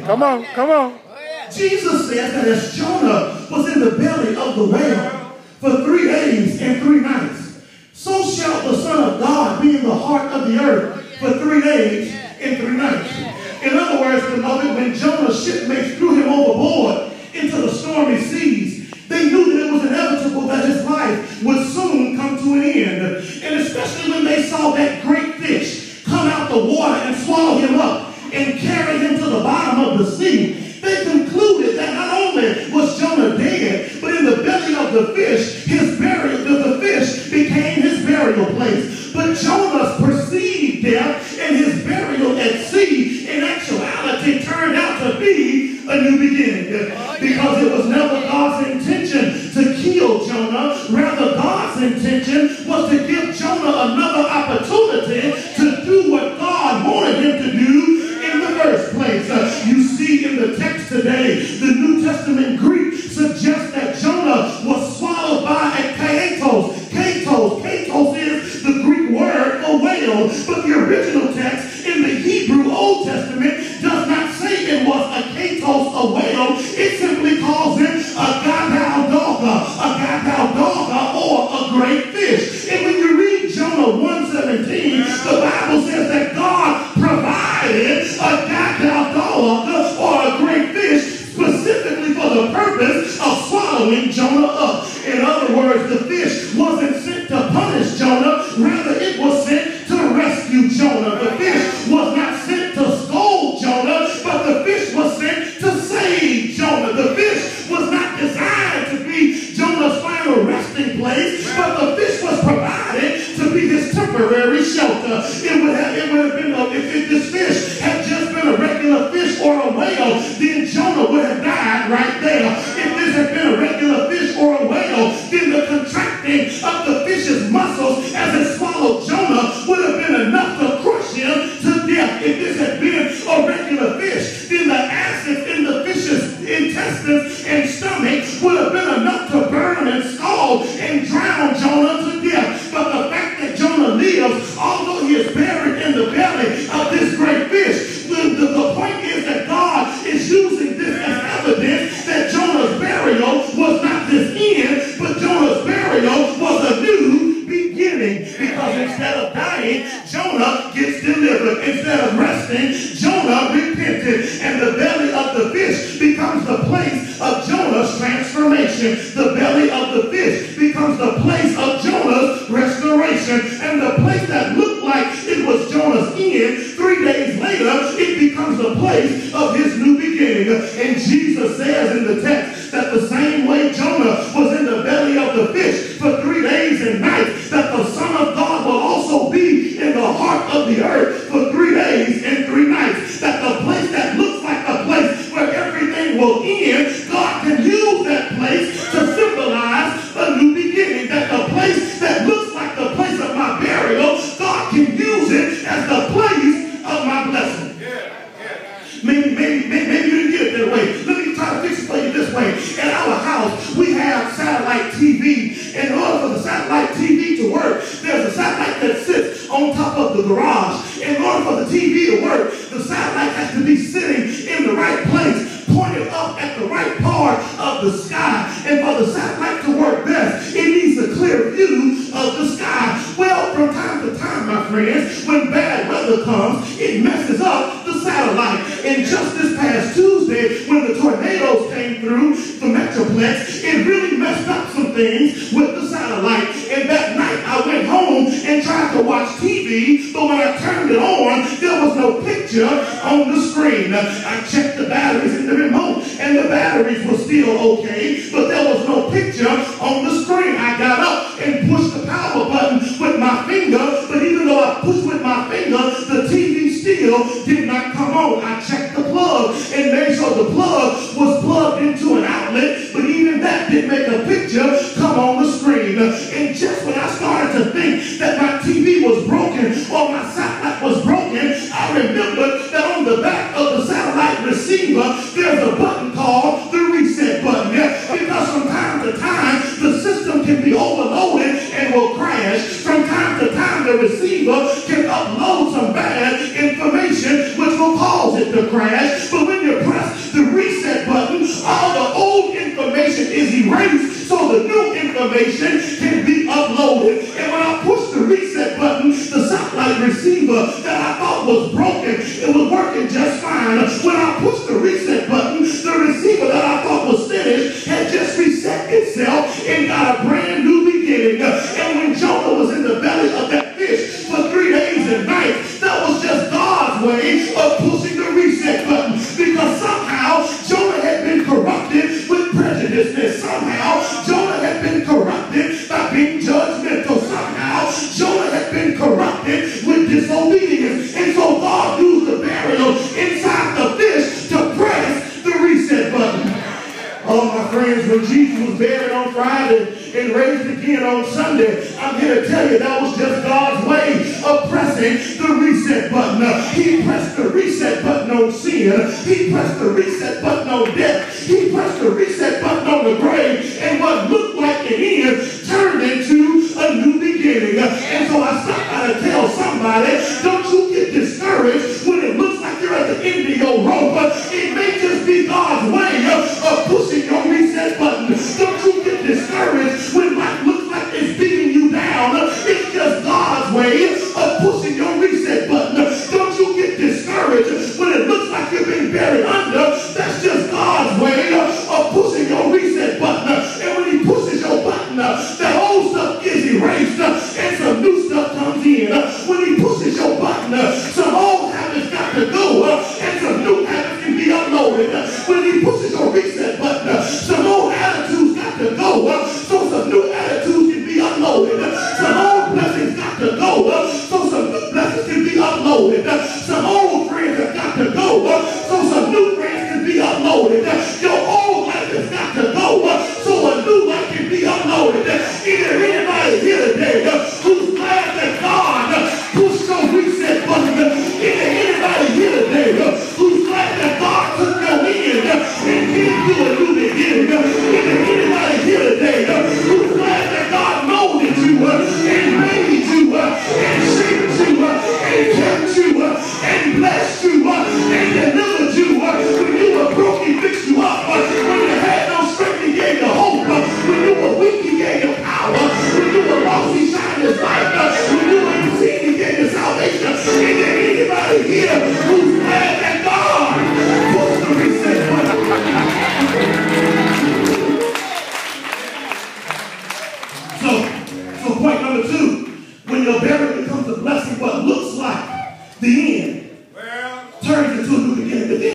Come on, come on. Jesus said that as Jonah was in the belly of the whale for 3 days and 3 nights, so shall the Son of God be in the heart of the earth for 3 days and 3 nights. In other words, beloved, when Jonah's shipmates threw him overboard into the stormy seas, they knew that it was inevitable that his life would soon come to an end. And especially when they saw that great fish come out the water and swallow him up and carry him to the bottom of the sea, they concluded that not only was Jonah dead, but in the belly of the fish, the fish became his burial place. But Jonah's perceived death and his burial at sea, in actuality, turned out to be a new beginning. Because it was never God's intention to kill Jonah. Rather, God's intention was to give Jonah another opportunity to do what God wanted him to do in the first place. You see in the text today, the New Testament Greek suggests that Jonah was swallowed by a katos. Katos is the Greek word for whale, but the original text in the Hebrew Old Testament does not say it was a katos, a whale. It simply calls it a gadaudoga, or a great fish. And when you read Jonah 1:17, the Bible says that God provided a gadaudoga, or a great fish, specifically for the purpose of swallowing Jonah up. In other words, the fish wasn't sent to punish Jonah, rather it was sent to rescue Jonah. The fish was not sent to scold Jonah, but the fish was sent to save Jonah. The fish was not designed to be Jonah's final resting place, but the fish was provided to be his temporary shelter. It would have been, if this fish had just been a regular fish or a whale, then Jonah would have died right there. If this had been a regular fish or a whale, then the contracting of the fish's muscles as it swallowed Jonah would have been enough to crush him to death. If this had been a regular fish, then the acid in the fish's intestines and stomach would have been enough to burn and scald and drown Jonah to death. But the fact that Jonah lives, although he is buried in the belly of this great fish, the point is that God is using this as evidence that Jonah's burial was not this end, but Jonah's burial was a new beginning. Because instead of dying, Jonah gets delivered. Instead of resting, Jonah repented. And the belly of the fish becomes the place of Jonah's transformation. The belly of the fish becomes the place of Jonah's restoration. And the place that looked like it was Jonah's end, 3 days later, it becomes the place of his new beginning. And Jesus says in the text that the same way Jonah was in the belly of the fish for 3 days and nights, that the Son of God will also be in the heart of the earth for 3 days and 3 nights. That the place that looks like a place where everything will end, God can use that place to symbolize a new beginning. That the place that looks like the place of my burial, God can use it as the place of my blessing. Maybe you didn't get it that way. Let me try to explain it this way. In our house, we have satellite TV. In order for the satellite TV to work, there's a satellite that sits on top of the garage. In order for the TV to work, the satellite has to be sitting in the right place, pointed up at the right part of the sky. And for the satellite to work best, it needs a clear view of the sky. Well, from time to time, my friends, when bad weather comes, it messes up the satellite. And just this past Tuesday, when the tornadoes came through the Metroplex, it really messed up some things with the satellite. And that night, I went home and tried to watch TV, but when I turned it on, there was no picture on the screen. I checked the batteries in the remote, and the batteries were still okay, but there was no picture on the screen. I got up and pushed the power button with my finger, but even though I pushed with my finger, the TV still did not come on. I checked the plug and made sure the plug was plugged into an outlet, but even that didn't make a picture come on the screen. And just when I started to think that my TV was broken or my satellite was broken, I remembered that on the back of the satellite receiver, there's a button called the reset button. Because from time to time, the system can be overloaded and will crash. From time to time, the receiver can upload some bad information which will cause it to crash. But when you press information can be uploaded. And when I pushed the reset button, the satellite receiver that I thought was broken, it was working just fine. When I pushed the reset button, the receiver that I thought was finished had just reset itself and got a brand new beginning. And when Jonah was in the belly of that fish for 3 days and nights, that was just God's way of pushing the reset button, because somehow Jonah had been corrupted with prejudice. Somehow Jonah had been corrupted by being judgmental. Somehow Jonah had been corrupted with disobedience. And so God used the burial inside the fish to press the reset button. Oh, my friends, when Jesus was buried on Friday and raised again on Sunday, I'm here to tell you that was just God's way of pressing the reset button. He pressed the reset button on sin. He pressed the reset button on death. He pressed the reset button on the grave. And what looked like an end turned into a new beginning. And so I stopped by to tell somebody, don't you get discouraged when it looks like you're at the end of your rope. It may just be God's way of pushing your reset button. Don't you get discouraged when life looks like it's beating you down. It's just God's way of pushing your reset button. Don't you get discouraged when it looks like you're being buried under. That's just God's way of pushing your reset button. And when he pushes your button, the old stuff is erased and some new stuff comes in. When he pushes your button, some old habits got to go and some new habits can be uploaded. When he pushes your reset button, some old attitudes got to go so some new attitudes can be uploaded. Some old blessings got to go so some new blessings can be uploaded.